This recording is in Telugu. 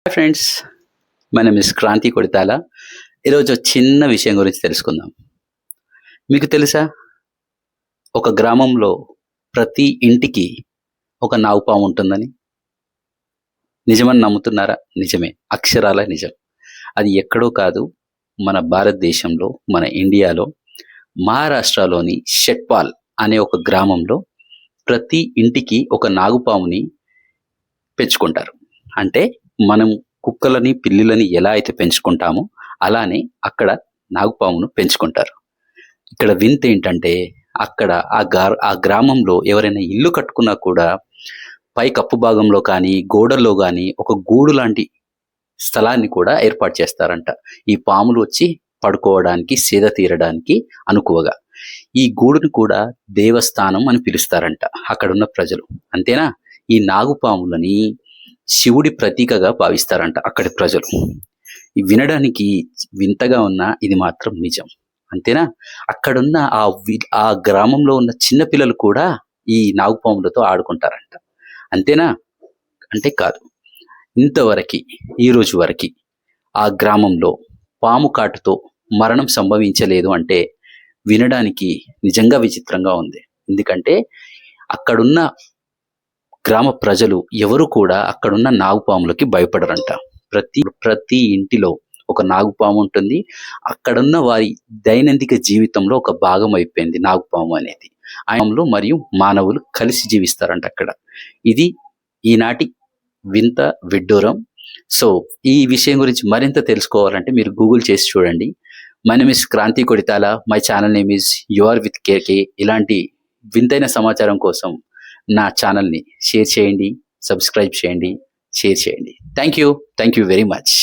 Hi friends, my name is Kranthi Kodithala. ఈరోజు ఒక చిన్న విషయం గురించి తెలుసుకుందాం. మీకు తెలుసా, ఒక గ్రామంలో ప్రతి ఇంటికి ఒక నాగుపాము ఉంటుందని? నిజమని నమ్ముతున్నారా? నిజమే, అక్షరాల నిజం. అది ఎక్కడో కాదు, మన భారతదేశంలో, మన ఇండియాలో, మహారాష్ట్రలోని షెట్పాల్ అనే ఒక గ్రామంలో ప్రతి ఇంటికి ఒక నాగుపాముని పెంచుకుంటారు. అంటే మనం కుక్కలని, పిల్లులని ఎలా అయితే పెంచుకుంటామో అలానే అక్కడ నాగుపామును పెంచుకుంటారు. ఇక్కడ వింత ఏంటంటే, అక్కడ ఆ గ్రామంలో ఎవరైనా ఇల్లు కట్టుకున్నా కూడా పై కప్పు భాగంలో కానీ, గోడల్లో కానీ ఒక గూడు లాంటి స్థలాన్ని కూడా ఏర్పాటు చేస్తారంట. ఈ పాములు వచ్చి పడుకోవడానికి, సేద తీరడానికి అనుకువగా. ఈ గూడుని కూడా దేవస్థానం అని పిలుస్తారంట అక్కడున్న ప్రజలు. అంతేనా, ఈ నాగుపాములని శివుడి ప్రతీకగా భావిస్తారంట అక్కడి ప్రజలు. వినడానికి వింతగా ఉన్నా ఇది మాత్రం నిజం. అంతేనా, అక్కడున్న ఆ గ్రామంలో ఉన్న చిన్న పిల్లలు కూడా ఈ నాగుపాములతో ఆడుకుంటారంట. అంతేనా, అంటే కాదు, ఇంతవరకు ఈ రోజు వరకు ఆ గ్రామంలో పాము కాటుతో మరణం సంభవించలేదు అంటే వినడానికి నిజంగా విచిత్రంగా ఉంది. ఎందుకంటే అక్కడున్న గ్రామ ప్రజలు ఎవరు కూడా అక్కడున్న నాగుపాములకి భయపడరంట. ప్రతి ఇంటిలో ఒక నాగుపాము ఉంటుంది. అక్కడున్న వారి దైనందిక జీవితంలో ఒక భాగం అయిపోయింది నాగుపాము అనేది. ఆయనలో మరియు మానవులు కలిసి జీవిస్తారంట అక్కడ. ఇది ఈనాటి వింత విడ్డూరం. సో ఈ విషయం గురించి మరింత తెలుసుకోవాలంటే మీరు గూగుల్ చేసి చూడండి. My name is Kranthi Kodithala, my channel name is your with KK. ఇలాంటి వింతైన సమాచారం కోసం నా ఛానల్ని షేర్ చేయండి, సబ్స్క్రైబ్ చేయండి, షేర్ చేయండి. Thank you very much.